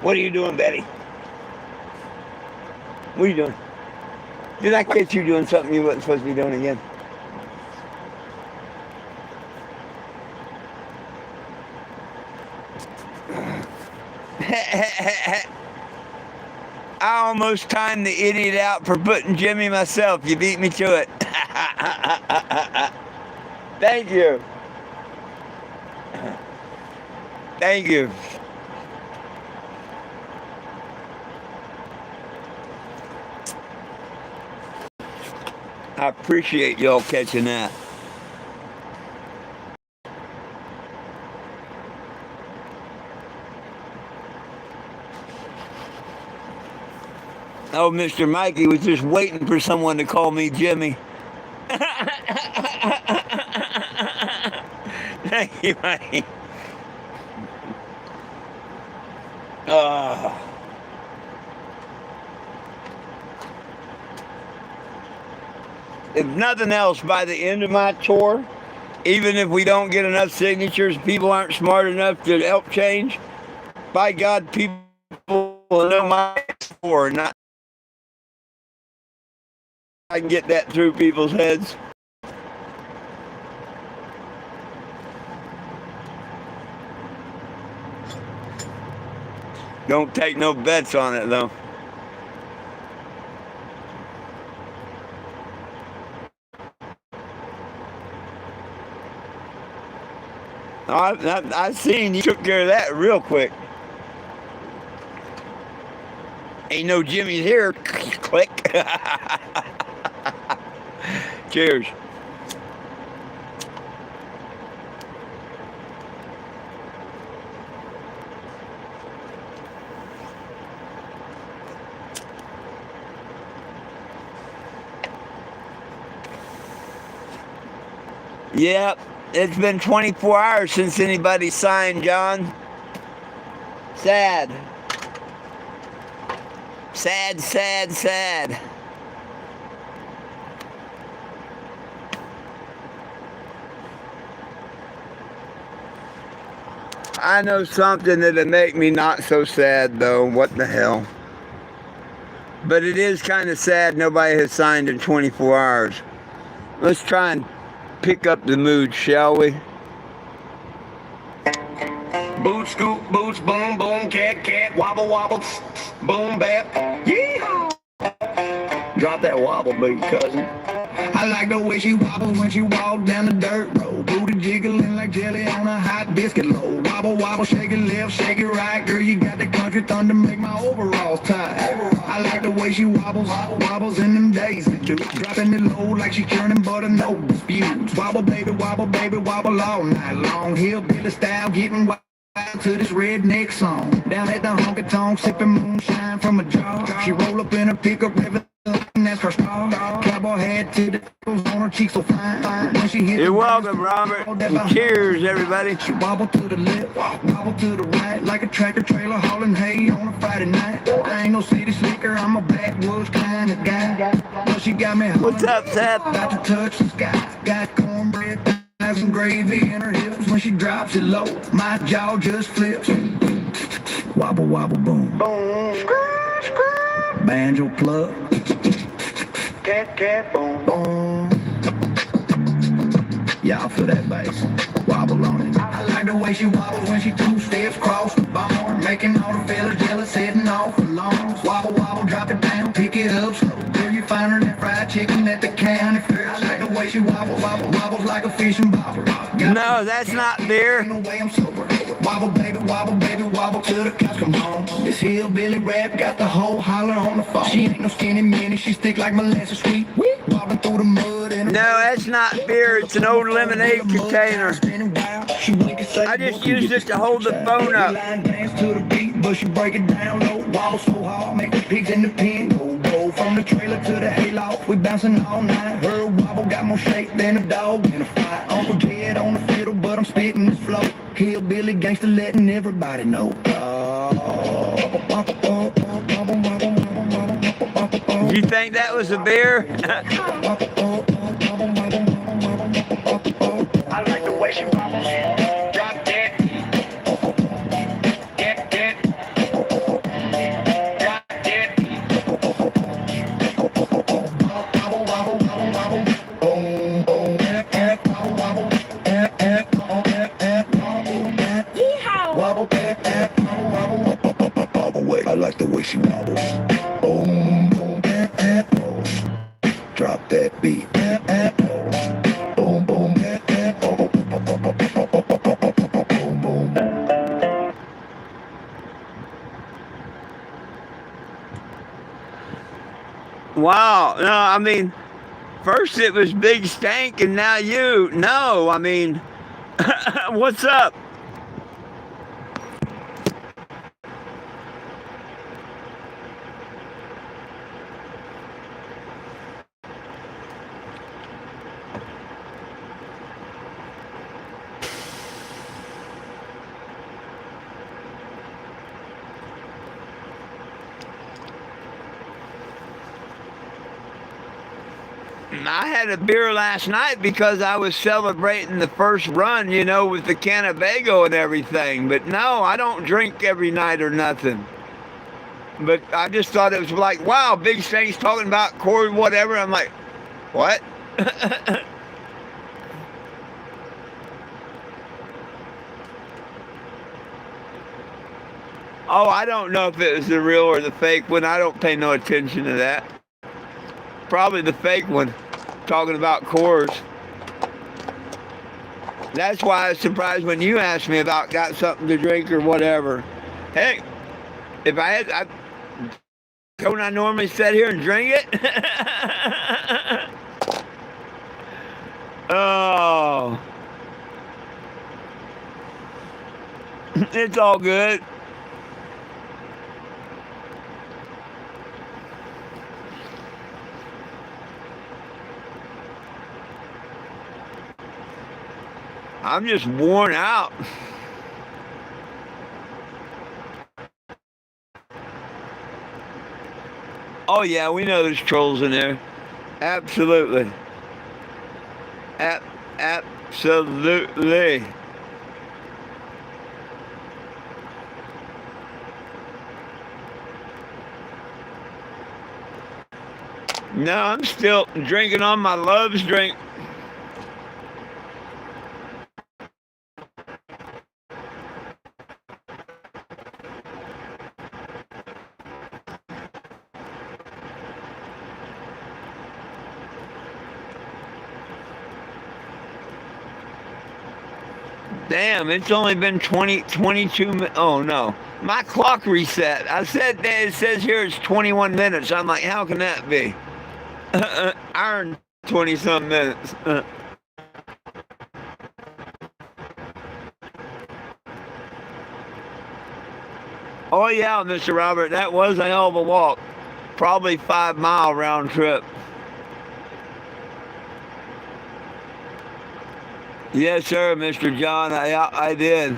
Speaker 1: What are you doing, Betty? What are you doing? Did I catch you doing something you wasn't supposed to be doing again? I almost timed the idiot out for putting Jimmy myself. You beat me to it. Thank you. Thank you. I appreciate y'all catching that. Oh, Mr. Mikey was just waiting for someone to call me Jimmy. Thank you, Mikey. If nothing else, by the end of my tour, even if we don't get enough signatures, people aren't smart enough to help change, by God, people will know my tour, not I can get that through people's heads. Don't take no bets on it, though. I seen you took care of that real quick. Ain't no Jimmy's here. Click. Cheers. Yep, it's been 24 hours since anybody signed, John. Sad. Sad, sad, sad. I know something that'll make me not so sad, though. What the hell? But it is kind of sad nobody has signed in 24 hours. Let's try and pick up the mood, shall we?
Speaker 2: Boot scoop, boots, boom, boom, cat, cat, wobble, wobble, boom, bap, yeehaw! Drop that wobble beat, cousin. I like the way she wobbles when she walk down the dirt road. Booty jiggling like jelly on a hot biscuit load. Wobble, wobble, shake it left, shake it right. Girl, you got the country thunder, make my overalls tight. I like the way she wobbles, wobbles in them days. Dropping it low like she churning butter, no disputes. Wobble, baby, wobble all night long. Hillbilly style, getting wild to this redneck song. Down at the honky tonk, sipping moonshine from a jar. She roll up in her pickup, and that's her star. Cowboy hat to the on her cheeks so fine. When she hit
Speaker 1: You're welcome, Robert. And cheers, everybody.
Speaker 2: she wobble to the left, wobble to the right, like a tractor trailer hauling hay on a Friday night. I ain't no city slicker, I'm a backwoods kind of guy. But she got me
Speaker 1: What's up, Seth?
Speaker 2: about to touch the sky. Got cornbread, thighs, and gravy in her hips. When she drops it low, my jaw just flips. Wobble, wobble, boom. Boom. Banjo plug. Cat, boom, boom. Y'all feel that bass? Wobble on it. I like the way she wobbles when she two steps cross the barn, making all the fellas jealous, heading off alone. Wobble, wobble, drop it down, pick it up slow. Girl, you find her that fried chicken at the county fair. I like the way she wobbles like a fishing bobber.
Speaker 1: No, that's not beer.
Speaker 2: No way I'm sober. Wobble, baby, wobble till the cows come home. This hillbilly rap got the whole holler on the phone. She ain't no skinny minnie, she stick like molasses sweet. Wobbling through the mud and
Speaker 1: No, that's not beer. It's an old lemonade container. I just used it to hold the phone up.
Speaker 2: Dance to the beat, but she break it down low. Wobble so hard, make the pigs in the pen go from the trailer to the hayloft. We bouncing all night. Her wobble got more shake than a dog in a fight. Uncle Jed on the fiddle, but I'm spitting this flow. Hillbilly gangster letting everybody know.
Speaker 1: You think that was a beer?
Speaker 2: I like the way she wobbles. Drop that. Get that. Drop that. Wobble, wobble, wobble, wobble. Boom, boom. Wobble, wobble. I like the way she wobbles. Boom, boom. Drop that beat. Boom, boom. Boom, boom.
Speaker 1: Wow. No, I mean, first it was Big Stank and now you. No, I mean, what's up? I had a beer last night because I was celebrating the first run, you know, with the Cannebago and everything. But no, I don't drink every night or nothing. But I just thought it was like, wow, Big Stank's talking about Corey, whatever. I'm like, what? Oh, I don't know if it was the real or the fake one. I don't pay no attention to that. Probably the fake one, talking about Coors. That's why I was surprised when you asked me about got something to drink or whatever. Hey, if don't I normally sit here and drink it? Oh, it's all good. I'm just worn out. Oh yeah, we know there's trolls in there. Absolutely. Absolutely. No, I'm still drinking on my Love's drink. Damn, it's only been 22 minutes. Oh, no. My clock reset. I said that it says here it's 21 minutes. I'm like, how can that be? Iron 20-some minutes. Oh, yeah, Mr. Robert, that was a hell of a walk. Probably 5 mile round trip. Yes, sir, Mr. John, I did.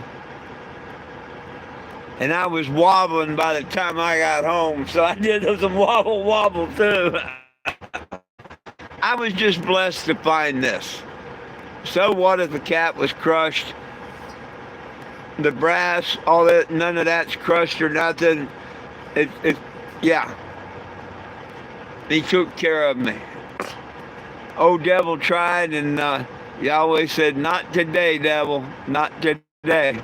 Speaker 1: And I was wobbling by the time I got home, so I did some wobble too. I was just blessed to find this. So what if the cap was crushed? The brass, all that, none of that's crushed or nothing. Yeah. He took care of me. Old devil tried, and Yahweh said, "Not today, devil, not today."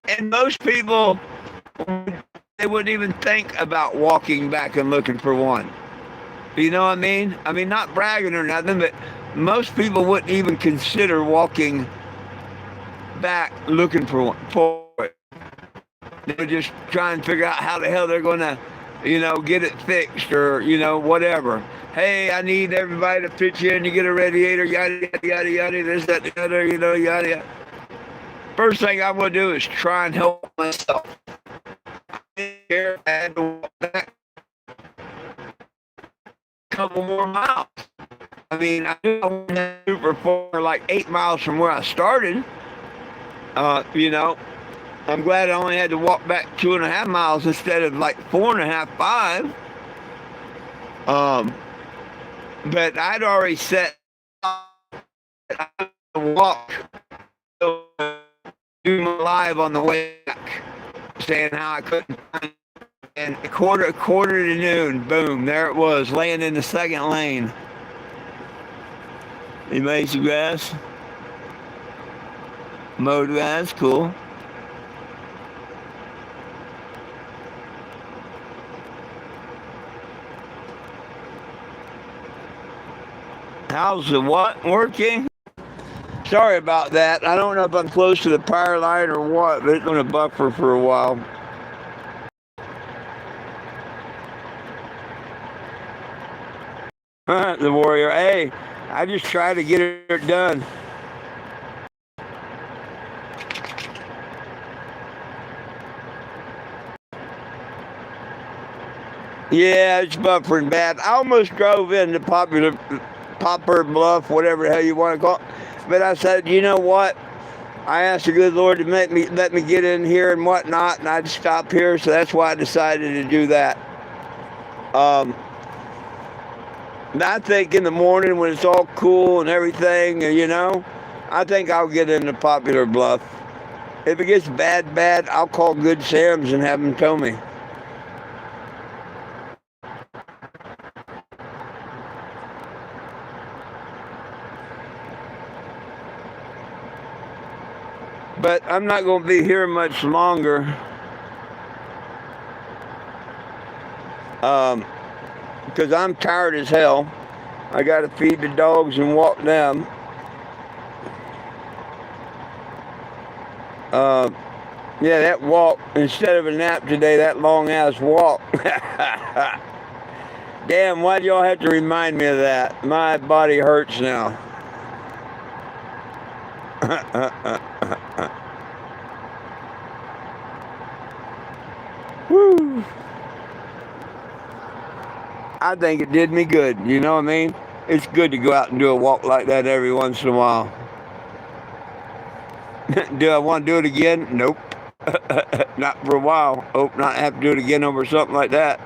Speaker 1: And most people, they wouldn't even think about walking back and looking for one. You know what I mean? I mean, not bragging or nothing, but most people wouldn't even consider walking back looking for it. They would just try and figure out how the hell they're going to, get it fixed or, whatever. Hey, I need everybody to pitch in to get a radiator, yada, yada, yada, yada, this, that, the other, yada, yada. First thing I would do is try and help myself. I had to walk back a couple more miles. I mean, I knew I wasn't super far, like 8 miles from where I started. I'm glad I only had to walk back 2.5 miles instead of like 4.5, 5. But I'd already set I walk. Do my live on the way back, saying how I couldn't find it. And a quarter to noon, boom, there it was, laying in the second lane. He made some grass. Mowed grass, cool. How's the what working? Sorry about that. I don't know if I'm close to the power line or what, but it's going to buffer for a while. The warrior. Hey, I just try to get it done. Yeah, it's buffering bad. I almost drove into poplar bluff, whatever the hell you want to call it. But I said, you know what? I asked the good Lord to let me get in here and whatnot, and I'd stop here, so that's why I decided to do that. I think in the morning when it's all cool and everything, I think I'll get into poplar bluff. If it gets bad, I'll call Good Sam's and have them tow me. But I'm not going to be here much longer. Because I'm tired as hell. I got to feed the dogs and walk them. Yeah, that walk, instead of a nap today, that long-ass walk. Damn, why'd y'all have to remind me of that? My body hurts now. Woo. I think it did me good, you know what I mean? It's good to go out and do a walk like that every once in a while. Do I want to do it again? Nope. Not for a while. Hope not have to do it again over something like that.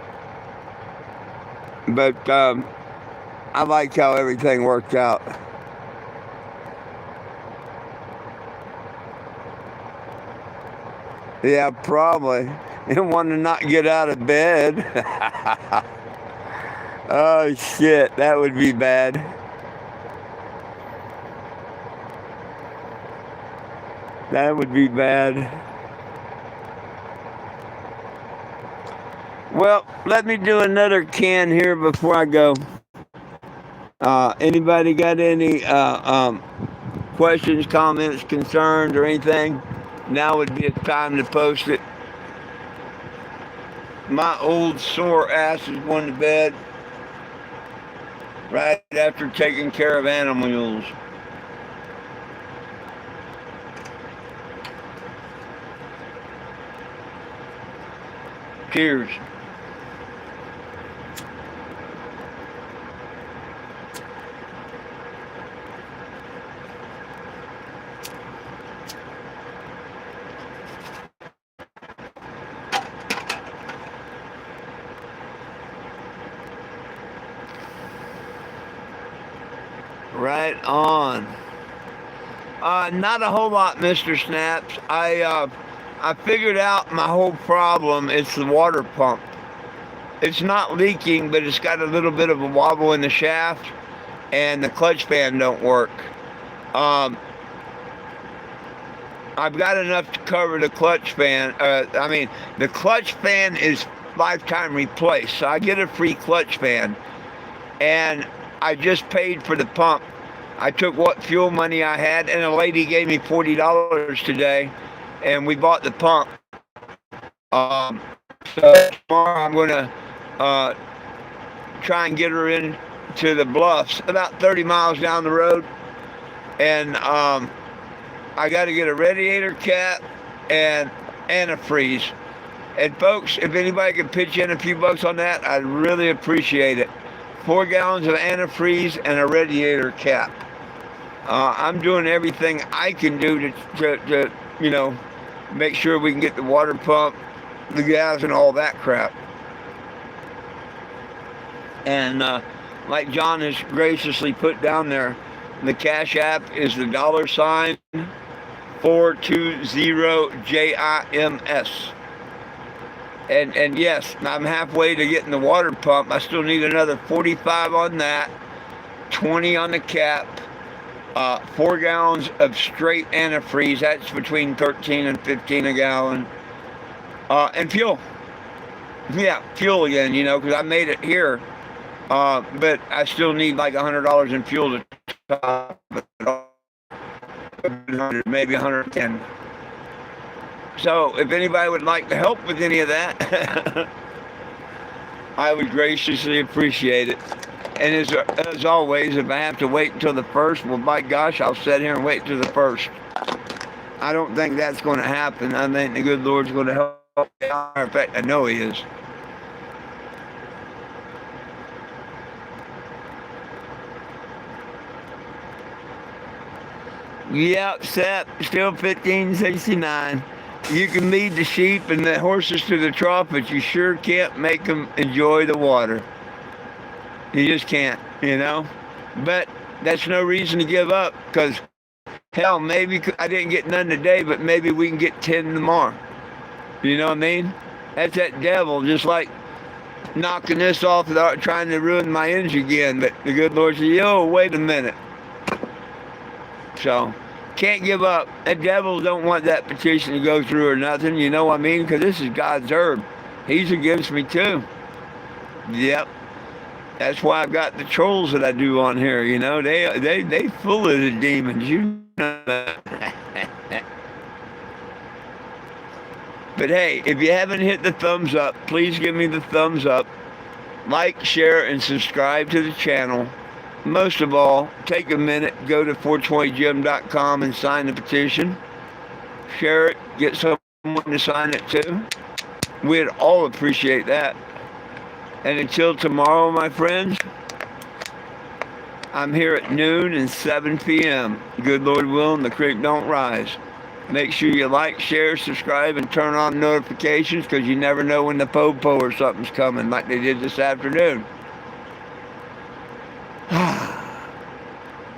Speaker 1: But I like how everything worked out. Yeah, probably. And want to not get out of bed. Oh, shit. That would be bad. That would be bad. Well, let me do another can here before I go. Anybody got any questions, comments, concerns, or anything? Now would be a time to post it. My old sore ass is going to bed right after taking care of animals. Cheers. Right on. Not a whole lot, Mr. Snaps. I figured out my whole problem. It's the water pump. It's not leaking, but it's got a little bit of a wobble in the shaft, and the clutch fan don't work. I've got enough to cover the clutch fan. The clutch fan is lifetime replaced, so I get a free clutch fan, and I just paid for the pump. I took what fuel money I had, and a lady gave me $40 today, and we bought the pump. So tomorrow I'm going to try and get her into the Bluffs, about 30 miles down the road, and I got to get a radiator cap and antifreeze. And folks, if anybody could pitch in a few bucks on that, I'd really appreciate it. 4 gallons of antifreeze and a radiator cap. I'm doing everything I can do to make sure we can get the water pump, the gas, and all that crap. And like John has graciously put down there, the Cash App is the $420JIMS. And yes, I'm halfway to getting the water pump. I still need another 45 on that, 20 on the cap, 4 gallons of straight antifreeze. That's between 13 and 15 a gallon. And fuel. Yeah, fuel again, because I made it here. But I still need like $100 in fuel to top it off. Maybe 110. So if anybody would like to help with any of that, I would graciously appreciate it. And as always, if I have to wait until the 1st, well, by gosh, I'll sit here and wait until the 1st. I don't think that's going to happen. I think the good Lord's going to help me out. In fact, I know He is. Yep, Sep, still 1569. You can lead the sheep and the horses to the trough, but you sure can't make them enjoy the water. You just can't, But that's no reason to give up, because, hell, maybe I didn't get none today, but maybe we can get 10 tomorrow. You know what I mean? That's that devil, just like knocking this off without trying to ruin my engine again. But the good Lord said, yo, wait a minute. So, can't give up. The devil don't want that petition to go through or nothing, you know what I mean? Because this is God's herb. He's against me too. Yep. That's why I've got the trolls that I do on here, They full of the demons, But hey, if you haven't hit the thumbs up, please give me the thumbs up. Like, share, and subscribe to the channel. Most of all, take a minute, go to 420gym.com and sign the petition. Share it, get someone to sign it too. We'd all appreciate that. And until tomorrow, my friends, I'm here at noon and 7 p.m. Good Lord willing, the creek don't rise. Make sure you like, share, subscribe, and turn on notifications, because you never know when the po-po or something's coming, like they did this afternoon.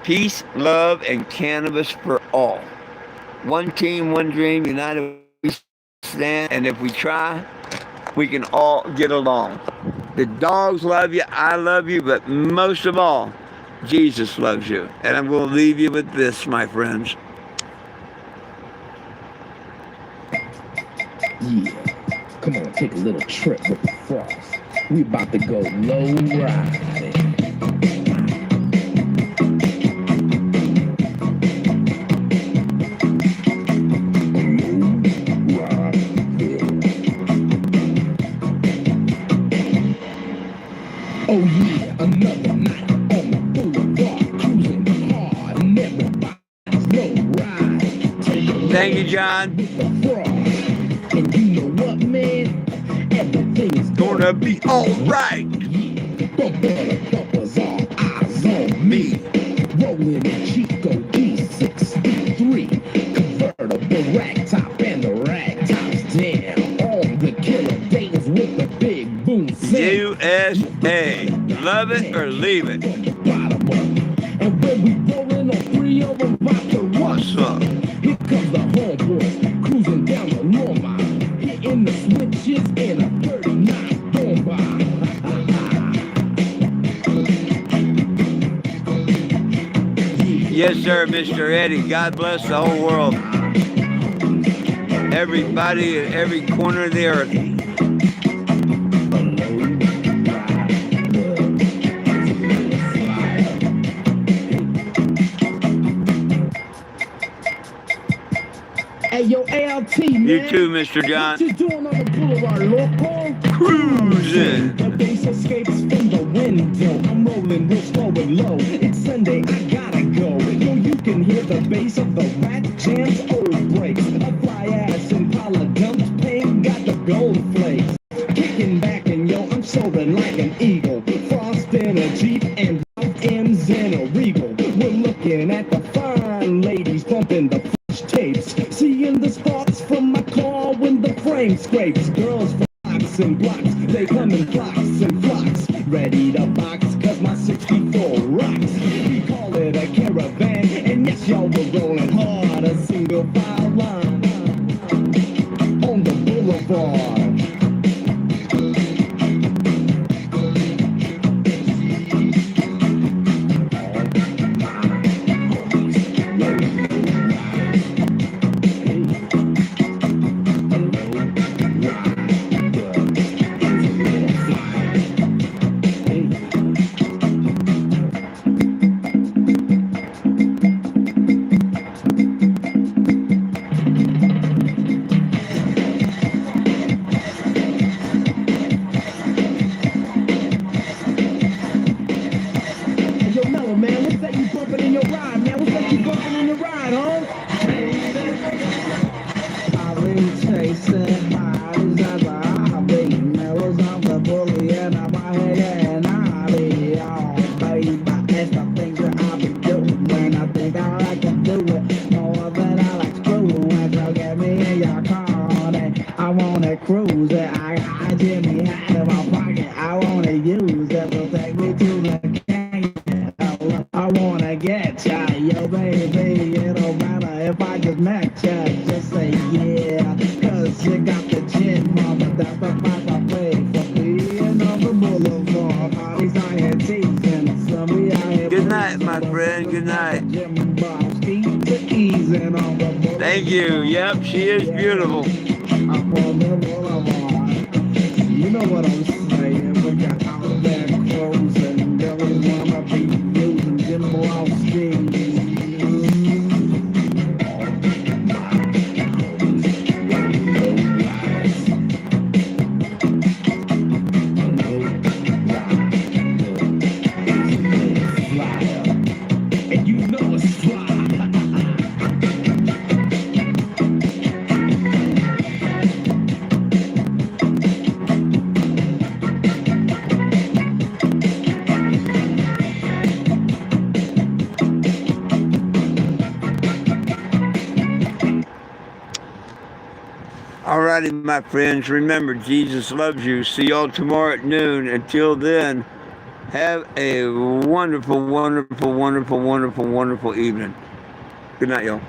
Speaker 1: Peace, love, and cannabis for all. One team, one dream, united we stand, and if we try, we can all get along. The dogs love you, I love you, but most of all, Jesus loves you. And I'm going to leave you with this, my friends.
Speaker 2: Yeah.
Speaker 3: Come on, take a little trip with the frost. We about to go low riding. Oh yeah, another night on the boulevard, cruising hard, and everybody's low ride.
Speaker 1: Thank you, John.
Speaker 3: And you know what, man? Everything's
Speaker 1: Gonna be alright.
Speaker 3: Bumpers all eyes on me. Rolling in Chico D63. Convertible rag top and the rag top's down. On the killer days with the big boom sound.
Speaker 1: USA. Love it or leave it.
Speaker 3: And when we rolling on 3 of them, rock the
Speaker 1: What's up?
Speaker 3: Here comes the homeboys cruising down the Loma, hitting the switches in a 39 bomba.
Speaker 1: Yes, sir, Mr. Eddie. God bless the whole world. Everybody in every corner of the earth.
Speaker 3: Hey, yo, ALT, man.
Speaker 1: You too, Mr. John.
Speaker 3: What you doing on the boulevard, loco?
Speaker 1: Cruising.
Speaker 3: The bass escapes from the window. I'm rolling real slow and low. It's Sunday, I gotta go. Yo, you can hear the bass of the rat jams, old breaks. A fly ass Impala dumps, pain got the gold flakes. Kicking back and yo, I'm soaring like an eagle. Frost in a Jeep and M's in a Regal. We're looking at the fine ladies bumping the tapes, seeing the sparks from my car when the frame scrapes. Girls from blocks and blocks, they come in flocks and flocks, ready to box, cause my 64 rocks. We call it a caravan, and yes, y'all, we're rolling hard, a single file line on the boulevard.
Speaker 1: Good night, my friend. Good night. Thank you. Yep, she is beautiful.
Speaker 3: You know what I'm saying? We got out there cruising. Girls wanna be using Jim Blowski.
Speaker 1: Alrighty, my friends, remember, Jesus loves you. See y'all tomorrow at noon. Until then, have a wonderful, wonderful, wonderful, wonderful, wonderful evening. Good night, y'all.